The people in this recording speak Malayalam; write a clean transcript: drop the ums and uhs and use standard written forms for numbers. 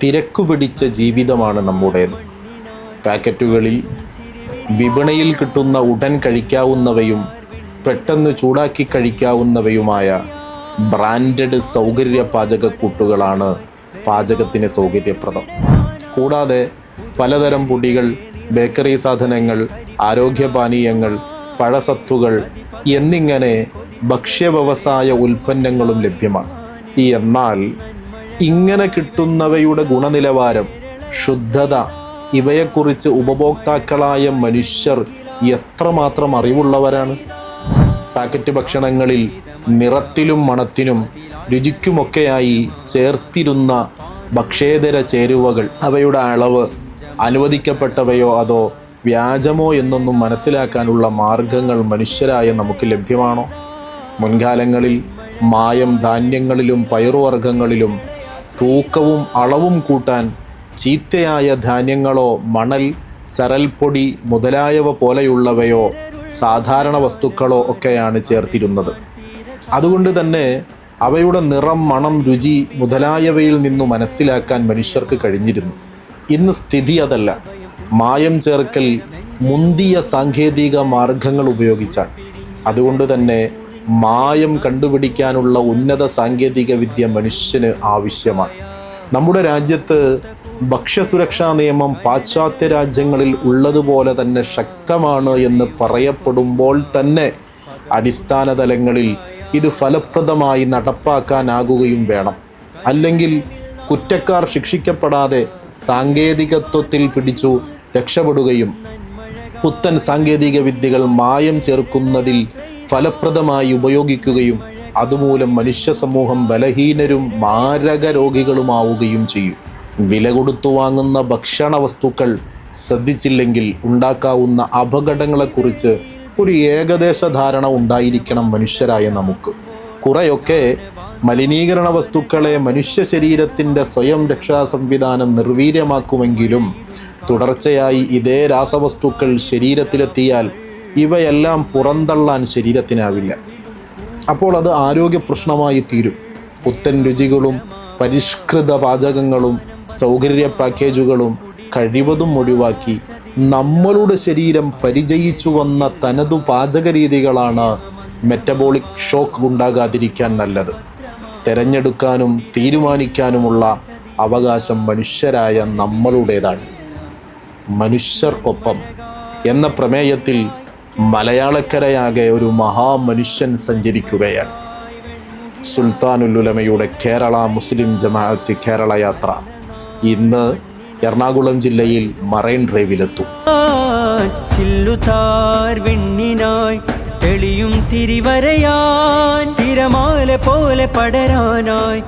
തിരക്കുപിടിച്ച ജീവിതമാണ് നമ്മുടേത്. പാക്കറ്റുകളിൽ വിപണിയിൽ കിട്ടുന്ന ഉടൻ കഴിക്കാവുന്നവയും പെട്ടെന്ന് ചൂടാക്കി കഴിക്കാവുന്നവയുമായ ബ്രാൻഡഡ് സൗകര്യ പാചകക്കൂട്ടുകളാണ് പാചകത്തിന് സൗകര്യപ്രദം. കൂടാതെ പലതരം പൊടികൾ, ബേക്കറി സാധനങ്ങൾ, ആരോഗ്യപാനീയങ്ങൾ, പഴസത്തുകൾ എന്നിങ്ങനെ ഭക്ഷ്യവ്യവസായ ഉൽപ്പന്നങ്ങളും ലഭ്യമാണ്. എന്നാൽ ഇങ്ങനെ കിട്ടുന്നവയുടെ ഗുണനിലവാരം, ശുദ്ധത ഇവയെക്കുറിച്ച് ഉപഭോക്താക്കളായ മനുഷ്യർ എത്രമാത്രം അറിവുള്ളവരാണ്? പാക്കറ്റ് ഭക്ഷണങ്ങളിൽ നിറത്തിലും മണത്തിനും രുചിക്കുമൊക്കെയായി ചേർത്തിരുന്ന ഭക്ഷ്യേതര ചേരുവകൾ, അവയുടെ അളവ് അനുവദിക്കപ്പെട്ടവയോ അതോ വ്യാജമോ എന്നൊന്നും മനസ്സിലാക്കാനുള്ള മാർഗങ്ങൾ മനുഷ്യരായ നമുക്ക് ലഭ്യമാണോ? മുൻകാലങ്ങളിൽ മായം ധാന്യങ്ങളിലും പയറുവർഗ്ഗങ്ങളിലും തൂക്കവും അളവും കൂട്ടാൻ ചീത്തയായ ധാന്യങ്ങളോ മണൽ, ചരൽപ്പൊടി മുതലായവ പോലെയുള്ളവയോ സാധാരണ വസ്തുക്കളോ ഒക്കെയാണ് ചേർത്തിരുന്നത്. അതുകൊണ്ട് തന്നെ അവയുടെ നിറം, മണം, രുചി മുതലായവയിൽ നിന്നു മനസ്സിലാക്കാൻ മനുഷ്യർക്ക് കഴിഞ്ഞിരുന്നു. ഇന്ന് സ്ഥിതി അതല്ല. മായം ചേർക്കൽ മുന്തിയ സാങ്കേതിക മാർഗങ്ങൾ ഉപയോഗിച്ചാണ്. അതുകൊണ്ട് തന്നെ മായം കണ്ടുപിടിക്കാനുള്ള ഉന്നത സാങ്കേതിക വിദ്യ മനുഷ്യന് ആവശ്യമാണ്. നമ്മുടെ രാജ്യത്ത് ഭക്ഷ്യസുരക്ഷാ നിയമം പാശ്ചാത്യ രാജ്യങ്ങളിൽ ഉള്ളതുപോലെ തന്നെ ശക്തമാണ് എന്ന് പറയപ്പെടുമ്പോൾ തന്നെ അടിസ്ഥാന തലങ്ങളിൽ ഇത് ഫലപ്രദമായി നടപ്പാക്കാനാകുകയും വേണം. അല്ലെങ്കിൽ കുറ്റക്കാർ ശിക്ഷിക്കപ്പെടാതെ സാങ്കേതികത്വത്തിൽ പിടിച്ചു രക്ഷപ്പെടുകയും പുത്തൻ സാങ്കേതിക വിദ്യകൾ മായം ചേർക്കുന്നതിൽ ഫലപ്രദമായി ഉപയോഗിക്കുകയും അതുമൂലം മനുഷ്യ സമൂഹം ബലഹീനരും മാരക രോഗികളുമാവുകയും ചെയ്യും. വില കൊടുത്തു വാങ്ങുന്ന ഭക്ഷണ വസ്തുക്കൾ ശ്രദ്ധിച്ചില്ലെങ്കിൽ ഉണ്ടാക്കാവുന്ന അപകടങ്ങളെക്കുറിച്ച് ഒരു ഏകദേശ ധാരണ ഉണ്ടായിരിക്കണം മനുഷ്യരായ നമുക്ക്. കുറെയൊക്കെ മലിനീകരണ വസ്തുക്കളെ മനുഷ്യ ശരീരത്തിൻ്റെ സ്വയം രക്ഷാ സംവിധാനം നിർവീര്യമാക്കുമെങ്കിലും തുടർച്ചയായി ഇതേ രാസവസ്തുക്കൾ ശരീരത്തിലെത്തിയാൽ ഇവയെല്ലാം പുറന്തള്ളാൻ ശരീരത്തിനാവില്ല. അപ്പോൾ അത് ആരോഗ്യ പ്രശ്നമായി തീരും. പുത്തൻ രുചികളും പരിഷ്കൃത പാചകങ്ങളും സൗകര്യ പാക്കേജുകളും കഴിവതും ഒഴിവാക്കി നമ്മളുടെ ശരീരം പരിചയിച്ചു വന്ന തനതു പാചക രീതികളാണ് മെറ്റബോളിക് ഷോക്ക് ഉണ്ടാകാതിരിക്കാൻ നല്ലത്. തിരഞ്ഞെടുക്കാനും തീരുമാനിക്കാനുമുള്ള അവകാശം മനുഷ്യരായ നമ്മളുടേതാണ്. മനുഷ്യർക്കൊപ്പം എന്ന പ്രമേയത്തിൽ മലയാളക്കരയാകെ ഒരു മഹാമനുഷ്യൻ സഞ്ചരിക്കുകയാണ്. സുൽത്താനുൽ ഉലമയുടെ കേരള മുസ്ലിം ജമാഅത്ത് കേരള യാത്ര ഇന്ന് എറണാകുളം ജില്ലയിൽ മറൈൻ ഡ്രൈവിലെത്തും. തെളിയും തിരിവരയാൻ തിരമാല പോലെ പടരാനായി